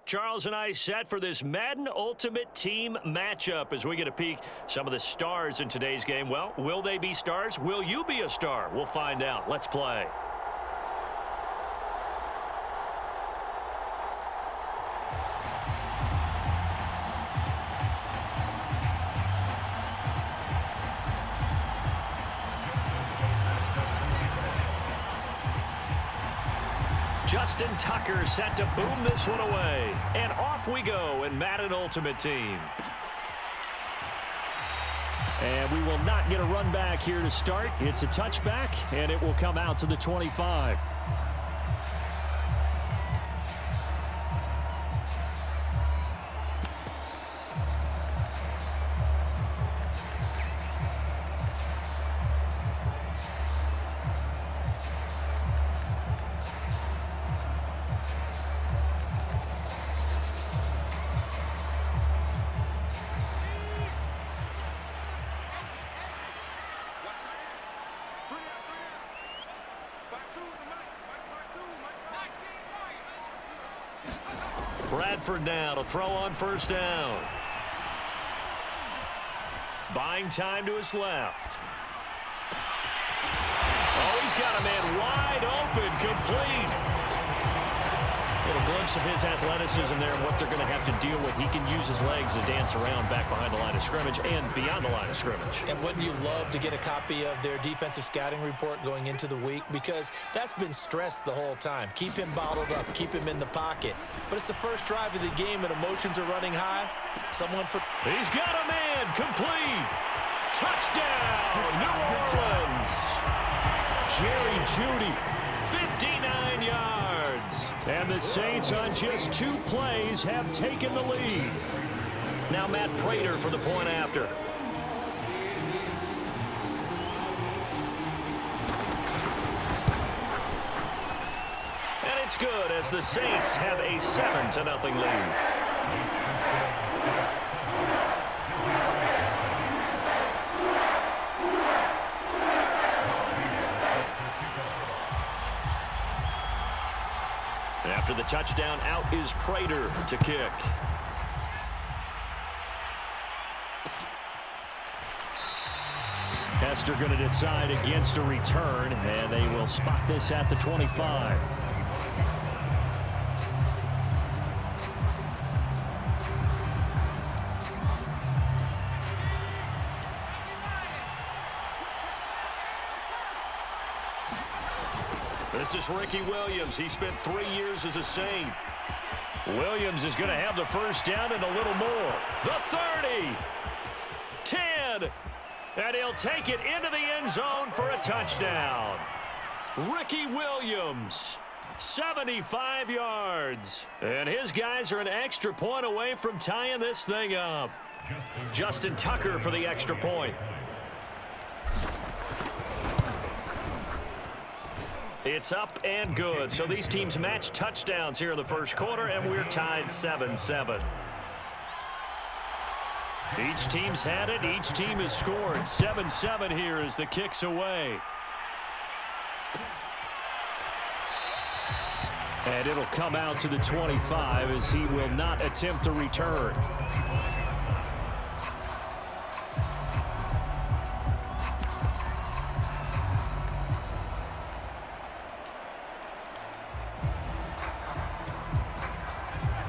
Charles and I set for this Madden Ultimate Team matchup as we get a peek some of the stars in today's game. Well, will they be stars? Will you be a star? We'll find out. Let's play. Justin Tucker set to boom this one away. And off we go in Madden Ultimate Team. And we will not get a run back here to start. It's a touchback, and it will come out to the 25. Bradford now to throw on first down. Buying time to his left. Oh, he's got a man wide open, complete. A little glimpse of his athleticism there and what they're going to have to deal with. He can use his legs to dance around back behind the line of scrimmage and beyond the line of scrimmage. And wouldn't you love to get a copy of their defensive scouting report going into the week? Because that's been stressed the whole time. Keep him bottled up. Keep him in the pocket. But it's the first drive of the game and emotions are running high. He's got a man. Complete. Touchdown, New Orleans. Jerry Jeudy, 59 yards. And the Saints on just 2 plays have taken the lead. Now Matt Prater for the point after. And it's good as the Saints have a 7-0 lead. After the touchdown, out is Prater to kick. Hester going to decide against a return, and they will spot this at the 25. This is Ricky Williams. He spent 3 years as a Saint. Williams is going to have the first down and a little more. The 30. 10. And he'll take it into the end zone for a touchdown. Ricky Williams, 75 yards. And his guys are an extra point away from tying this thing up. Justin Tucker for the extra point. It's up and good. So these teams match touchdowns here in the first quarter, and we're tied 7-7. Each team's had it. Each team has scored. 7-7 here as the kick's away. And it'll come out to the 25 as he will not attempt a return.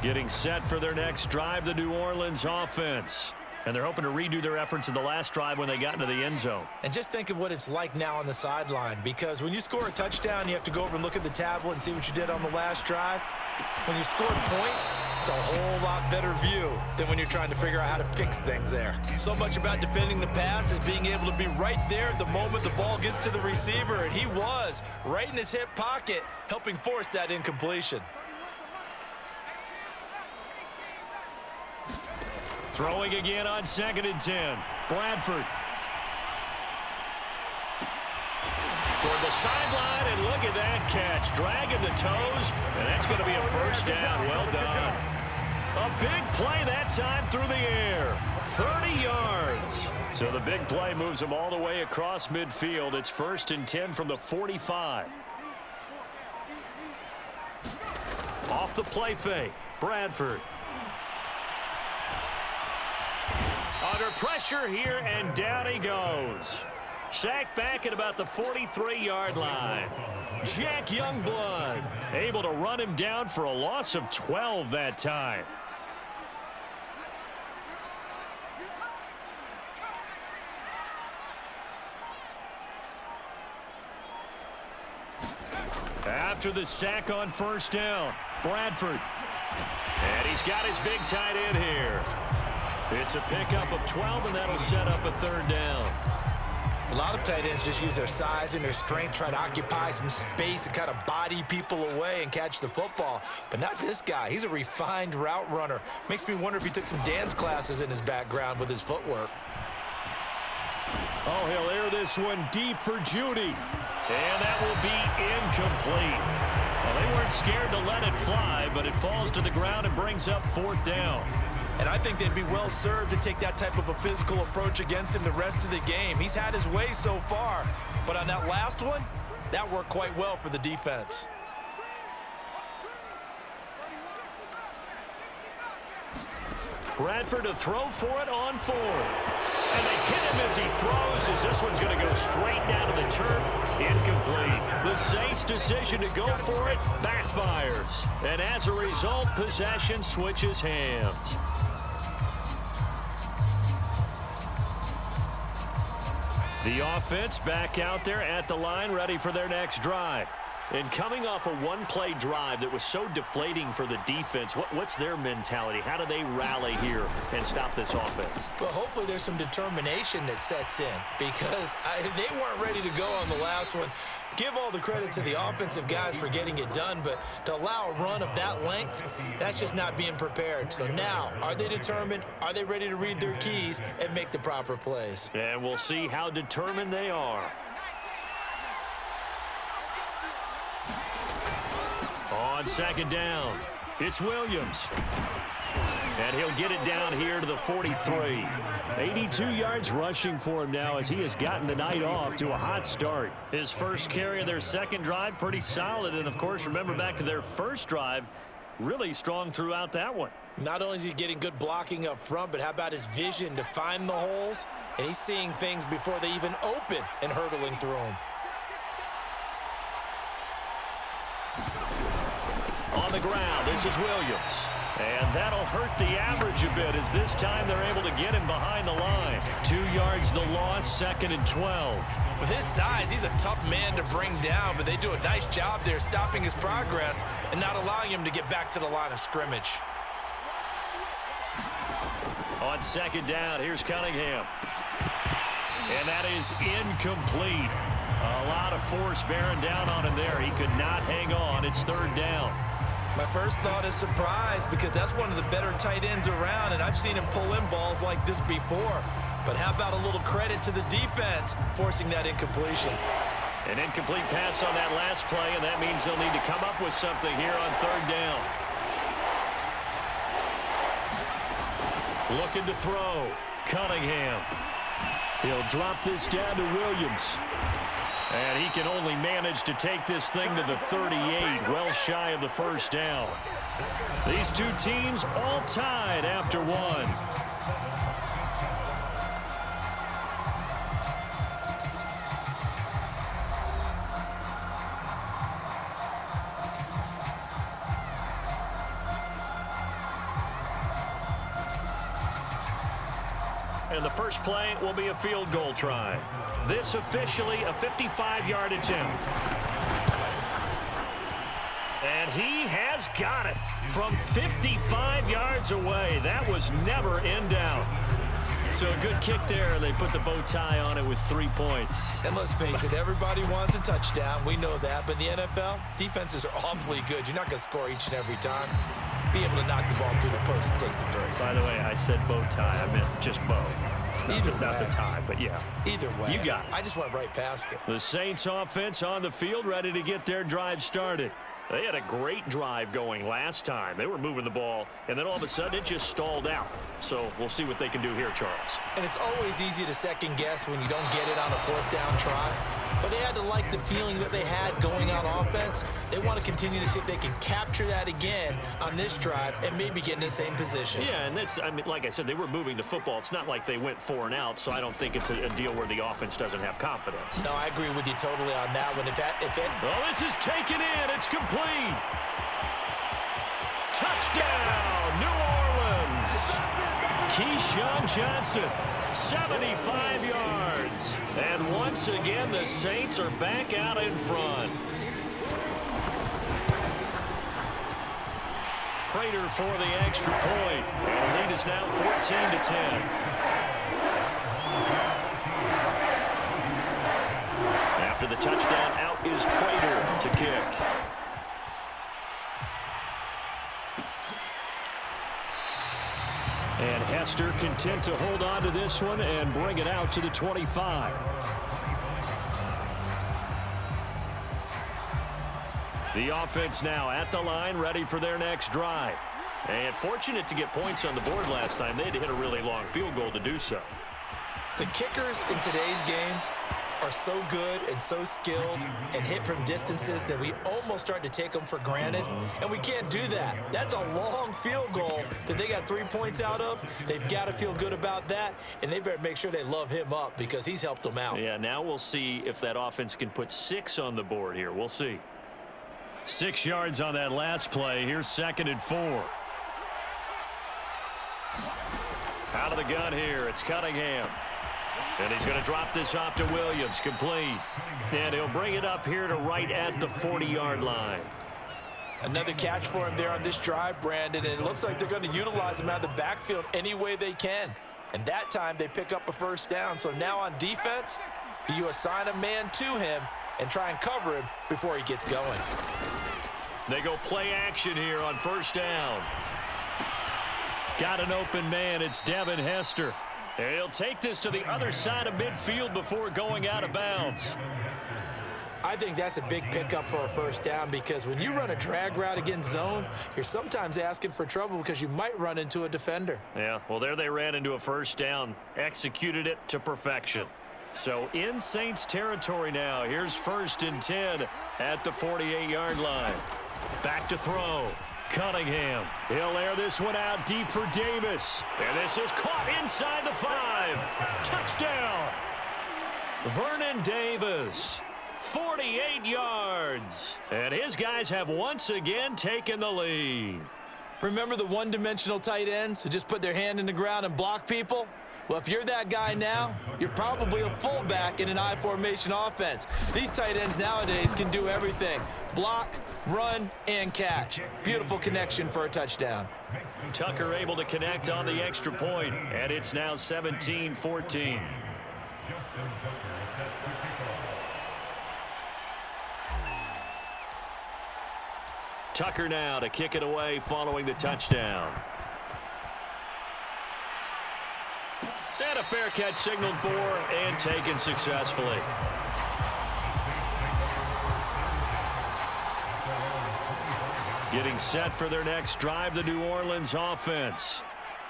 Getting set for their next drive, the New Orleans offense. And they're hoping to redo their efforts in the last drive when they got into the end zone. And just think of what it's like now on the sideline, because when you score a touchdown, you have to go over and look at the tablet and see what you did on the last drive. When you scored points, it's a whole lot better view than when you're trying to figure out how to fix things there. So much about defending the pass is being able to be right there at the moment the ball gets to the receiver, and he was right in his hip pocket, helping force that incompletion. Throwing again on 2nd and 10. Bradford. Toward the sideline, and look at that catch. Dragging the toes, and that's going to be a first down. Well done. A big play that time through the air. 30 yards. So the big play moves them all the way across midfield. It's 1st and 10 from the 45. Off the play fake. Bradford. Under pressure here, and down he goes. Sacked back at about the 43-yard line. Jack Youngblood able to run him down for a loss of 12 that time. After the sack on first down, Bradford. And he's got his big tight end here. It's a pickup of 12, and that'll set up a third down. A lot of tight ends just use their size and their strength, try to occupy some space and kind of body people away and catch the football. But not this guy. He's a refined route runner. Makes me wonder if he took some dance classes in his background with his footwork. Oh, he'll air this one deep for Judy. And that will be incomplete. Well, they weren't scared to let it fly, but it falls to the ground and brings up fourth down. And I think they'd be well served to take that type of a physical approach against him the rest of the game. He's had his way so far, but on that last one, that worked quite well for the defense. Bradford to throw for it on fourth. And they hit him as he throws, as this one's going to go straight down to the turf. Incomplete. The Saints' decision to go for it backfires. And as a result, possession switches hands. The offense back out there at the line, ready for their next drive. And coming off a one-play drive that was so deflating for the defense, what's their mentality? How do they rally here and stop this offense? Well, hopefully there's some determination that sets in because they weren't ready to go on the last one. Give all the credit to the offensive guys for getting it done, but to allow a run of that length, that's just not being prepared. So now, are they determined? Are they ready to read their keys and make the proper plays? And we'll see how determined they are. On second down, it's Williams. And he'll get it down here to the 43. 82 yards rushing for him now as he has gotten the night off to a hot start. His first carry of their second drive, pretty solid. And, of course, remember back to their first drive, really strong throughout that one. Not only is he getting good blocking up front, but how about his vision to find the holes? And he's seeing things before they even open and hurtling through them. On the ground, this is Williams. And that'll hurt the average a bit as this time they're able to get him behind the line. 2 yards the loss, 2nd and 12. With his size, he's a tough man to bring down, but they do a nice job there stopping his progress and not allowing him to get back to the line of scrimmage. On second down, here's Cunningham. And that is incomplete. A lot of force bearing down on him there. He could not hang on. It's third down. My first thought is surprise because that's one of the better tight ends around, and I've seen him pull in balls like this before. But how about a little credit to the defense forcing that incompletion? An incomplete pass on that last play, and that means they'll need to come up with something here on third down. Looking to throw. Cunningham. He'll drop this down to Williams. And he can only manage to take this thing to the 38, well shy of the first down. These two teams all tied after one. And the first play will be a field goal try. This officially a 55-yard attempt. And he has got it from 55 yards away. That was never in doubt. So a good kick there. They put the bow tie on it with 3 points. And let's face it, everybody wants a touchdown. We know that. But in the NFL, defenses are awfully good. You're not going to score each and every time. Be able to knock the ball through the post and take the three. By the way, I said bow tie. I meant just bow. Not the tie, but yeah. Either way. You got it. I just went right past it. The Saints offense on the field ready to get their drive started. They had a great drive going last time. They were moving the ball, and then all of a sudden it just stalled out. So we'll see what they can do here, Charles. And it's always easy to second guess when you don't get it on a fourth down try. but they had to like the feeling that they had going on offense. They want to continue to see if they can capture that again on this drive and maybe get in the same position. Yeah, and that's, I mean, like I said, they were moving the football. It's not like they went 4 and out, so I don't think it's a deal where the offense doesn't have confidence. No, I agree with you totally on that one. Well, this is taken in. It's complete. Touchdown, New Orleans. Keyshawn Johnson, 75 yards. And once again, the Saints are back out in front. Prater for the extra point. And the lead is now 14-10. After the touchdown, out is Prater to kick. And Hester content to hold on to this one and bring it out to the 25. The offense now at the line, ready for their next drive. And fortunate to get points on the board last time. They had to hit a really long field goal to do so. The kickers in today's game are so good and so skilled and hit from distances that we almost start to take them for granted, and we can't do that. That's a long field goal that they got 3 points out of. They've got to feel good about that, and they better make sure they love him up because he's helped them out. Yeah, now we'll see if that offense can put 6 on the board here. We'll see. 6 yards on that last play. Here's 2nd and 4. Out of the gun here, it's Cunningham. And he's going to drop this off to Williams, complete. And he'll bring it up here to right at the 40-yard line. Another catch for him there on this drive, Brandon, and it looks like they're going to utilize him out of the backfield any way they can. And that time they pick up a first down. So now on defense, do you assign a man to him and try and cover him before he gets going? They go play action here on first down. Got an open man. It's Devin Hester. He'll take this to the other side of midfield before going out of bounds. I think that's a big pickup for a first down because when you run a drag route against zone, you're sometimes asking for trouble because you might run into a defender. Yeah, well, there they ran into a first down, executed it to perfection. So in Saints territory now. Here's 1st and 10 at the 48-yard line. Back to throw. Cunningham. He'll air this one out deep for Davis. And this is caught inside the 5. Touchdown. Vernon Davis. 48 yards. And his guys have once again taken the lead. Remember the one-dimensional tight ends who just put their hand in the ground and block people? Well, if you're that guy now, you're probably a fullback in an I-formation offense. These tight ends nowadays can do everything. Block, run, and catch. Beautiful connection for a touchdown. Tucker able to connect on the extra point, and it's now 17-14. Tucker now to kick it away following the touchdown. And a fair catch signaled for and taken successfully. Getting set for their next drive, the New Orleans offense.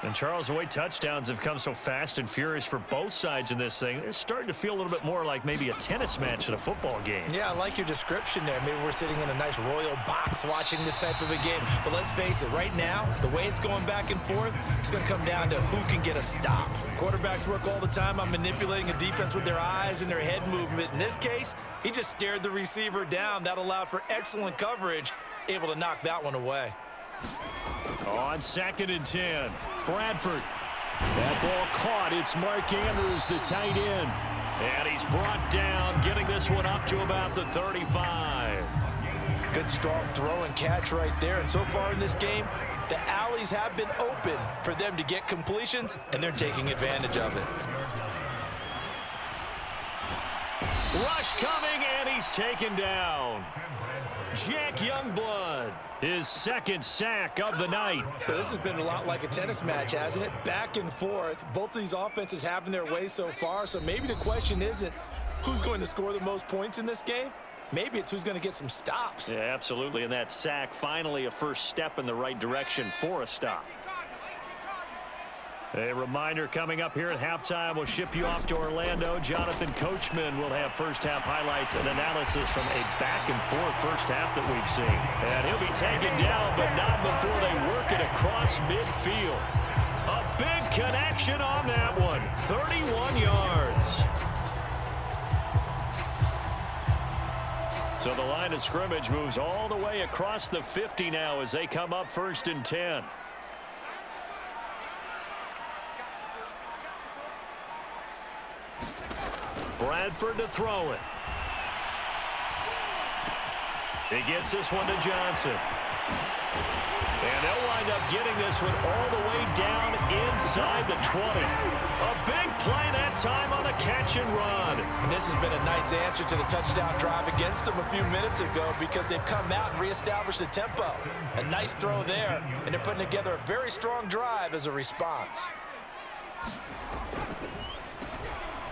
And Charles, the way touchdowns have come so fast and furious for both sides in this thing, it's starting to feel a little bit more like maybe a tennis match in a football game. Yeah, I like your description there. Maybe we're sitting in a nice royal box watching this type of a game. But let's face it, right now, the way it's going back and forth, it's going to come down to who can get a stop. Quarterbacks work all the time on manipulating a defense with their eyes and their head movement. In this case, he just stared the receiver down. That allowed for excellent coverage, able to knock that one away. On 2nd and 10, Bradford. That ball caught. It's Mark Andrews, the tight end. And he's brought down, getting this one up to about the 35. Good, strong throw and catch right there. And so far in this game, the alleys have been open for them to get completions, and they're taking advantage of it. Rush coming, and he's taken down. Jack Youngblood, his 2nd sack of the night. So this has been a lot like a tennis match, hasn't it? Back and forth. Both of these offenses having their way so far. So maybe the question isn't who's going to score the most points in this game. Maybe it's who's going to get some stops. Yeah, absolutely. And that sack, finally a first step in the right direction for a stop. A reminder coming up here at halftime. We'll ship you off to Orlando. Jonathan Coachman will have first-half highlights and analysis from a back-and-forth first half that we've seen. And he'll be taken down, but not before they work it across midfield. A big connection on that one. 31 yards. So the line of scrimmage moves all the way across the 50 now as they come up 1st and 10. Bradford to throw it. He gets this one to Johnson. And they'll wind up getting this one all the way down inside the 20. A big play that time on the catch and run. And this has been a nice answer to the touchdown drive against them a few minutes ago because they've come out and reestablished the tempo. A nice throw there, and they're putting together a very strong drive as a response.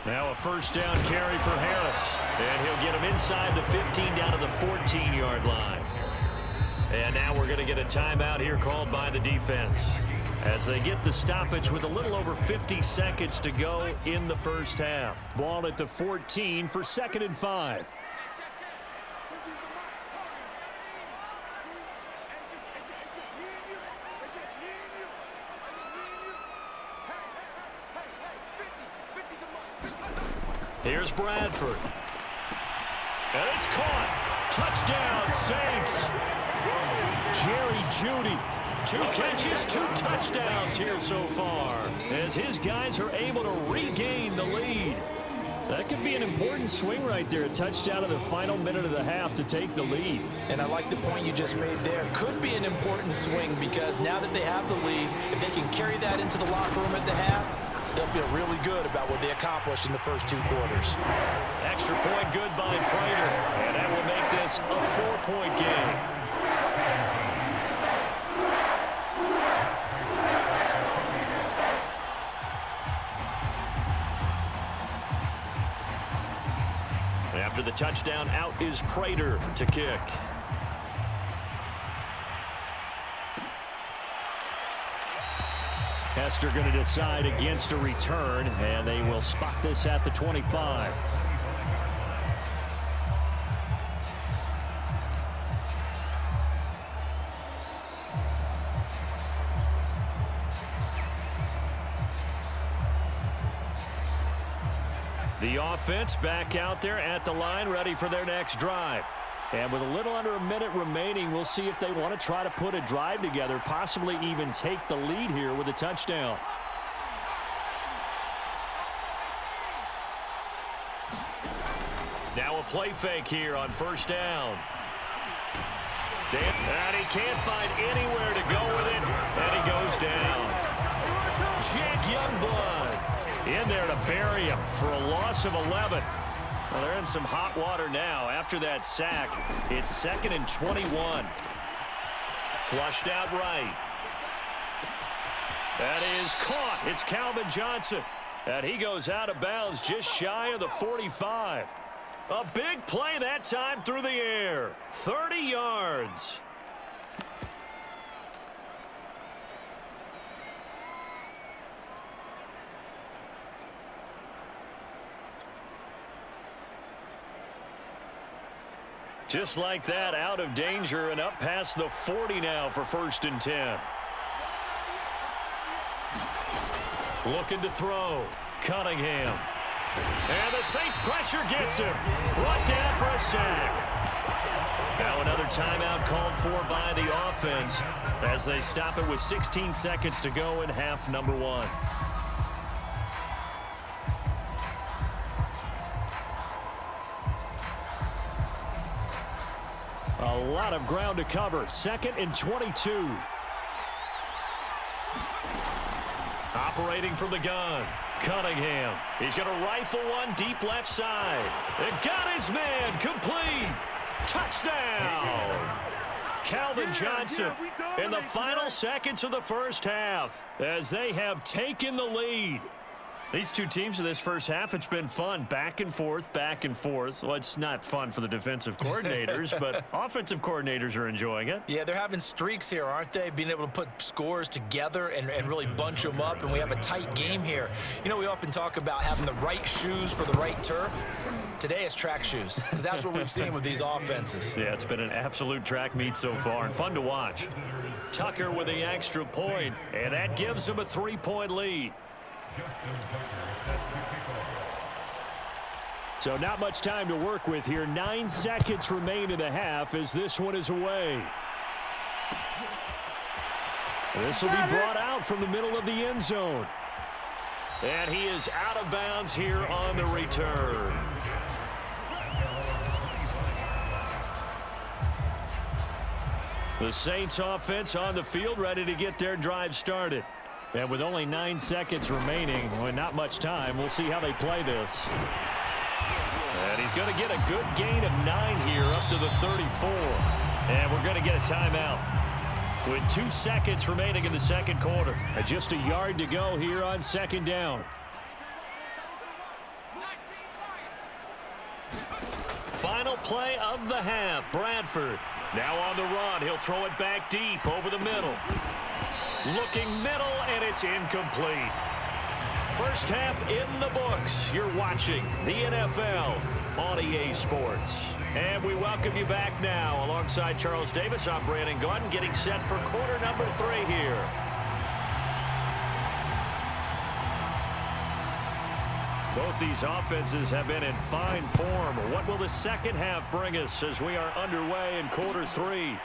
Now a first down carry for Harris. And he'll get him inside the 15 down to the 14-yard line. And now we're going to get a timeout here called by the defense as they get the stoppage with a little over 50 seconds to go in the first half. Ball at the 14 for 2nd and 5. Here's Bradford. And it's caught. Touchdown, Saints. Jerry Jeudy. 2 catches, 2 touchdowns here so far as his guys are able to regain the lead. That could be an important swing right there. A touchdown in the final minute of the half to take the lead. And I like the point you just made there. Could be an important swing because now that they have the lead, if they can carry that into the locker room at the half, they'll feel really good about what they accomplished in the first 2 quarters. Extra point good by Prater, and that will make this a 4-point game. After the touchdown, out is Prater to kick. Hester going to decide against a return, and they will spot this at the 25. The offense back out there at the line, ready for their next drive. And with a little under a minute remaining, we'll see if they want to try to put a drive together, possibly even take the lead here with a touchdown. Now a play fake here on first down. And he can't find anywhere to go with it, and he goes down. Jack Youngblood in there to bury him for a loss of 11. Well, they're in some hot water now. After that sack, it's 2nd and 21. Flushed out right. That is caught. It's Calvin Johnson. And he goes out of bounds just shy of the 45. A big play that time through the air. 30 yards. Just like that, out of danger and up past the 40 now for 1st and 10. Looking to throw. Cunningham. And the Saints pressure gets him. Brought down for a sack. Now another timeout called for by the offense as they stop it with 16 seconds to go in half number 1. A lot of ground to cover. 2nd and 22. Operating from the gun. Cunningham. He's going to rifle one deep left side. It got his man. Complete. Touchdown. Calvin Johnson in the final seconds of the first half as they have taken the lead. These two teams in this first half, it's been fun. Back and forth, back and forth. Well, it's not fun for the defensive coordinators, but offensive coordinators are enjoying it. Yeah, they're having streaks here, aren't they? Being able to put scores together and really bunch them up, and we have a tight game here. You know, we often talk about having the right shoes for the right turf. Today it's track shoes, because that's what we've seen with these offenses. Yeah, it's been an absolute track meet so far, and fun to watch. Tucker with the extra point, and that gives him a 3-point lead. So not much time to work with here. 9 seconds remain in the half as this one is away. This will be brought out from the middle of the end zone. And he is out of bounds here on the return. The Saints offense on the field ready to get their drive started. And with only 9 seconds remaining, well, not much time, we'll see how they play this. And he's going to get a good gain of 9 here up to the 34. And we're going to get a timeout with 2 seconds remaining in the second quarter. And just a yard to go here on second down. Final play of the half. Bradford now on the run. He'll throw it back deep over the middle. Looking middle, and it's incomplete. First half in the books. You're watching the NFL on EA Sports. And we welcome you back now. Alongside Charles Davis, I'm Brandon Gordon, getting set for quarter number 3 here. Both these offenses have been in fine form. What will the second half bring us as we are underway in quarter 3?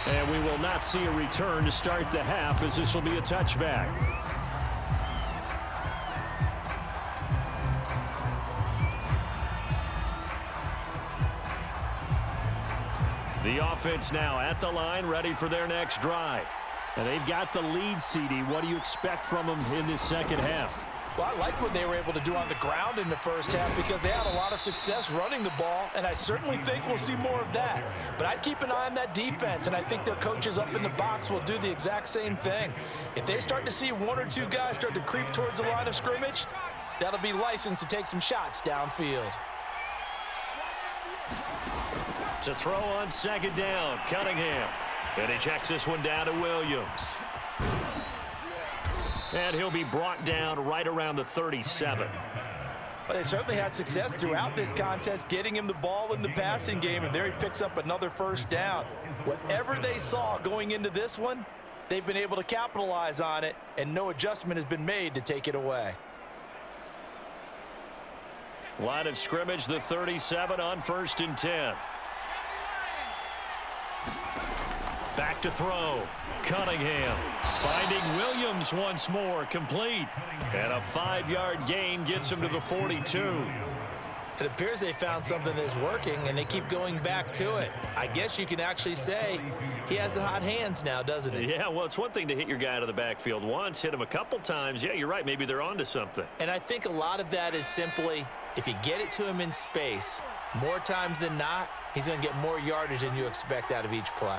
And we will not see a return to start the half, as this will be a touchback. The offense now at the line, ready for their next drive. And they've got the lead, CD. What do you expect from them in this second half? Well, I like what they were able to do on the ground in the first half because they had a lot of success running the ball, and I certainly think we'll see more of that. But I'd keep an eye on that defense, and I think their coaches up in the box will do the exact same thing. If they start to see 1 or 2 guys start to creep towards the line of scrimmage, that'll be licensed to take some shots downfield. To throw on second down, Cunningham. And he checks this one down to Williams. And he'll be brought down right around the 37. Well, they certainly had success throughout this contest, getting him the ball in the passing game, and there he picks up another first down. Whatever they saw going into this one, they've been able to capitalize on it, and no adjustment has been made to take it away. Line of scrimmage, the 37 on 1st and 10. Back to throw. Cunningham finding Williams once more, complete. And a 5-yard gain gets him to the 42. It appears they found something that's working, and they keep going back to it. I guess you can actually say he has the hot hands now, doesn't he? Yeah, well, it's one thing to hit your guy out of the backfield once, hit him a couple times. Yeah, you're right. Maybe they're onto something. And I think a lot of that is simply if you get it to him in space, more times than not, he's going to get more yardage than you expect out of each play.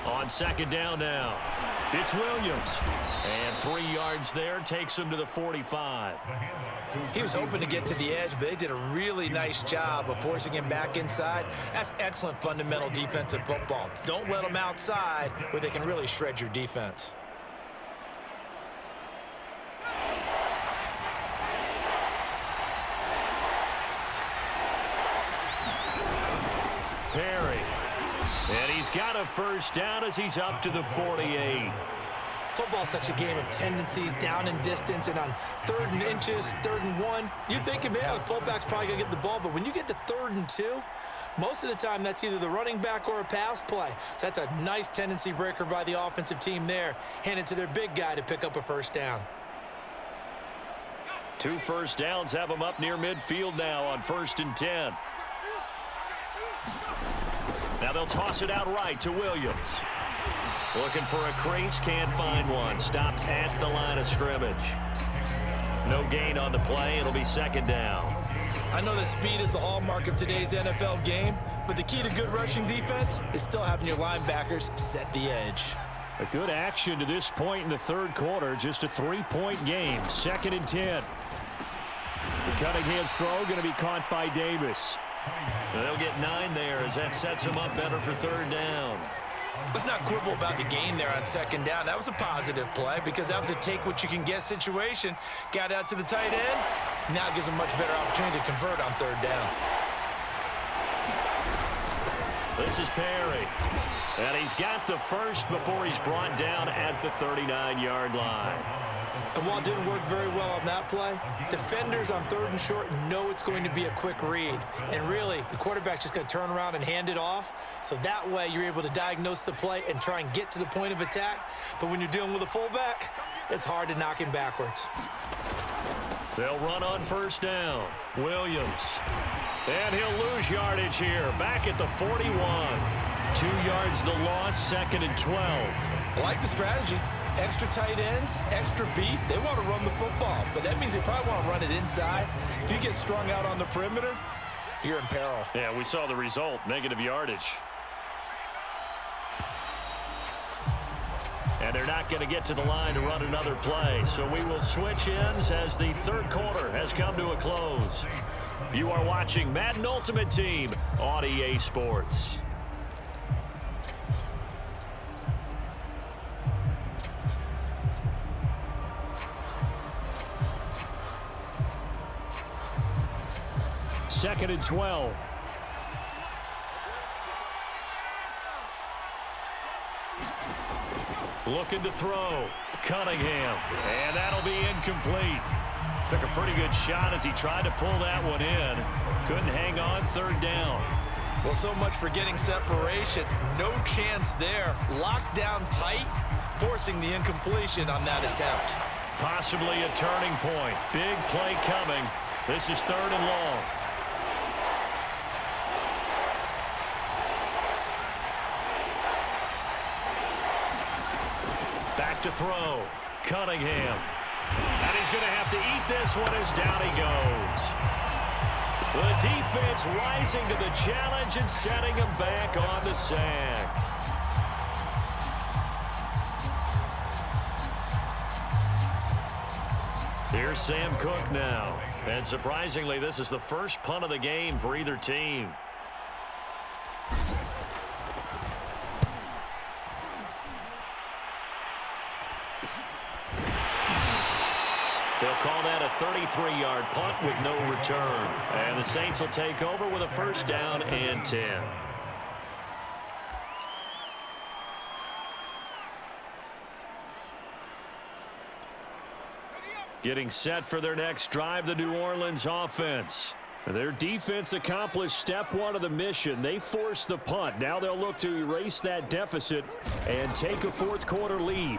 On second down now, it's Williams. And 3 yards there takes him to the 45. He was hoping to get to the edge, but they did a really nice job of forcing him back inside. That's excellent fundamental defensive football. Don't let them outside where they can really shred your defense. Perry. And he's got a first down as he's up to the 48. Football's such a game of tendencies, down and distance, and on 3rd and inches, 3rd and 1, you'd think, yeah, the fullback's probably going to get the ball, but when you get to 3rd and 2, most of the time that's either the running back or a pass play. So that's a nice tendency breaker by the offensive team there, handed to their big guy to pick up a first down. 2 first downs have them up near midfield now on 1st and 10. Now they'll toss it out right to Williams. Looking for a crease, can't find one. Stopped at the line of scrimmage. No gain on the play. It'll be second down. I know that speed is the hallmark of today's NFL game, but the key to good rushing defense is still having your linebackers set the edge. A good action to this point in the third quarter. Just a 3-point game. 2nd and 10. Cunningham's throw going to be caught by Davis. They'll get 9 there as that sets them up better for 3rd down. Let's not quibble about the gain there on 2nd down. That was a positive play because that was a take-what-you-can-get situation. Got out to the tight end. Now it gives them much better opportunity to convert on 3rd down. This is Perry. And he's got the first before he's brought down at the 39-yard line. And while it didn't work very well on that play, defenders on 3rd and short know it's going to be a quick read. And really, the quarterback's just going to turn around and hand it off. So that way, you're able to diagnose the play and try and get to the point of attack. But when you're dealing with a fullback, it's hard to knock him backwards. They'll run on 1st down. Williams. And he'll lose yardage here. Back at the 41. 2 yards the loss, 2nd and 12. I like the strategy. Extra tight ends, extra beef. They want to run the football, but that means they probably want to run it inside. If you get strung out on the perimeter, you're in peril. Yeah, we saw the result, negative yardage. And they're not going to get to the line to run another play, so we will switch ends as the 3rd quarter has come to a close. You are watching Madden Ultimate Team on EA Sports. Second and 12. Looking to throw. Cunningham. And that'll be incomplete. Took a pretty good shot as he tried to pull that one in. Couldn't hang on 3rd down. Well, so much for getting separation. No chance there. Locked down tight, forcing the incompletion on that attempt. Possibly a turning point. Big play coming. This is 3rd and long. Back to throw. Cunningham. And he's going to have to eat this one as down he goes. The defense rising to the challenge and setting him back on the sack. Here's Sam Cook now. And surprisingly, this is the first punt of the game for either team. They'll call that a 33-yard punt with no return. And the Saints will take over with a 1st down and 10. Getting set for their next drive, the New Orleans offense. Their defense accomplished step 1 of the mission. They forced the punt. Now they'll look to erase that deficit and take a 4th quarter lead.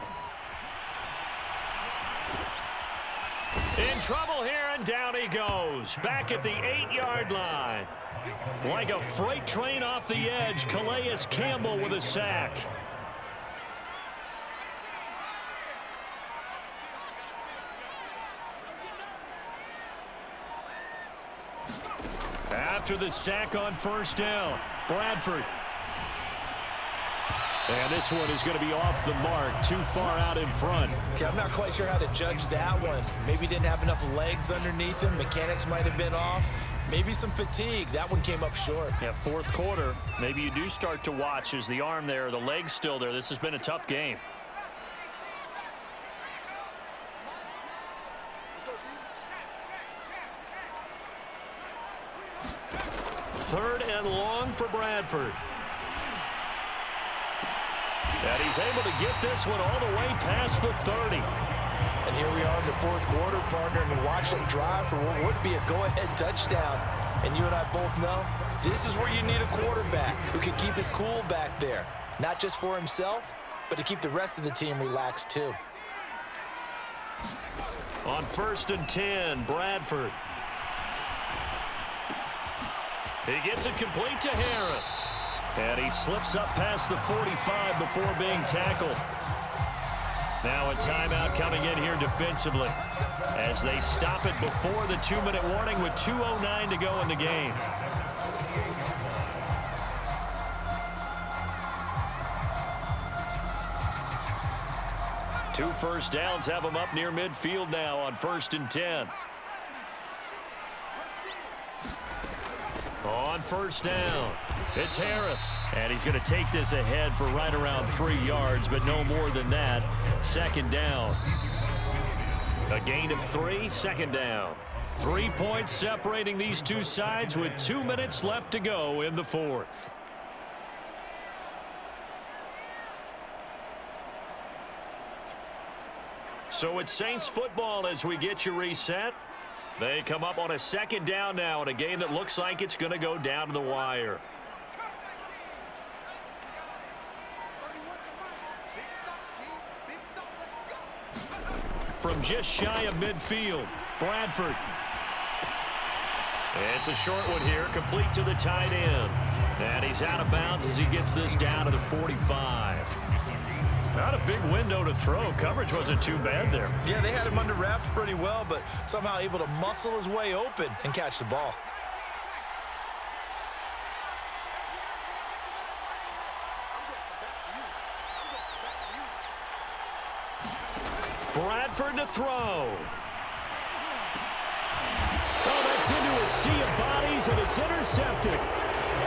In trouble here, and down he goes. Back at the 8-yard line. Like a freight train off the edge, Calais Campbell with a sack. After the sack on 1st down, Bradford. And this one is going to be off the mark, too far out in front. Okay, I'm not quite sure how to judge that one. Maybe didn't have enough legs underneath him. Mechanics might have been off. Maybe some fatigue. That one came up short. Yeah, 4th quarter. Maybe you do start to watch as the arm there, the leg's still there. This has been a tough game. Third and long for Bradford. And he's able to get this one all the way past the 30. And here we are in the 4th quarter, partner, and watch them drive for what would be a go-ahead touchdown. And you and I both know this is where you need a quarterback who can keep his cool back there. Not just for himself, but to keep the rest of the team relaxed too. On 1st and 10, Bradford. He gets it complete to Harris. And he slips up past the 45 before being tackled. Now a timeout coming in here defensively as they stop it before the 2-minute warning with 2:09 to go in the game. 2 first downs have him up near midfield now on 1st and 10. On 1st down, it's Harris. And he's going to take this ahead for right around 3 yards, but no more than that. 2nd down. A gain of 3, 2nd down. 3 points separating these two sides with 2 minutes left to go in the 4th. So it's Saints football as we get you reset. They come up on a 2nd down now in a game that looks like it's going to go down to the wire. From just shy of midfield, Bradford. It's a short one here, complete to the tight end. And he's out of bounds as he gets this down to the 45. Not a big window to throw. Coverage wasn't too bad there. Yeah, they had him under wraps pretty well, but somehow able to muscle his way open and catch the ball. Bradford to throw. Oh, that's into a sea of bodies, and it's intercepted.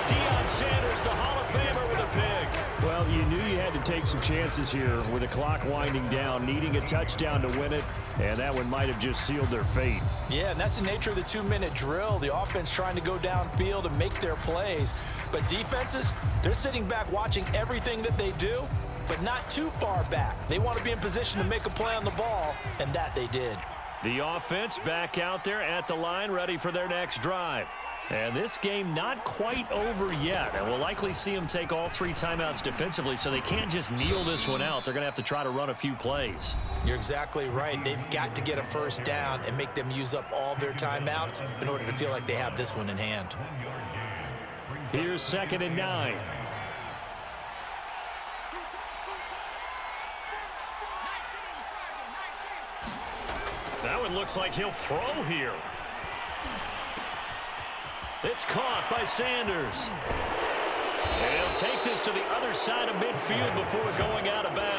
Deion Sanders, the Hall of Famer, with a pick. Well, you knew you had to take some chances here with the clock winding down, needing a touchdown to win it, and that one might have just sealed their fate. Yeah, and that's the nature of the 2-minute drill. The offense trying to go downfield and make their plays. But defenses, they're sitting back watching everything that they do, but not too far back. They want to be in position to make a play on the ball, and that they did. The offense back out there at the line, ready for their next drive. And this game not quite over yet. And we'll likely see them take all 3 timeouts defensively, so they can't just kneel this one out. They're going to have to try to run a few plays. You're exactly right. They've got to get a 1st down and make them use up all their timeouts in order to feel like they have this one in hand. Here's 2nd and 9. That one looks like he'll throw here. It's caught by Sanders. And he'll take this to the other side of midfield before going out of bounds.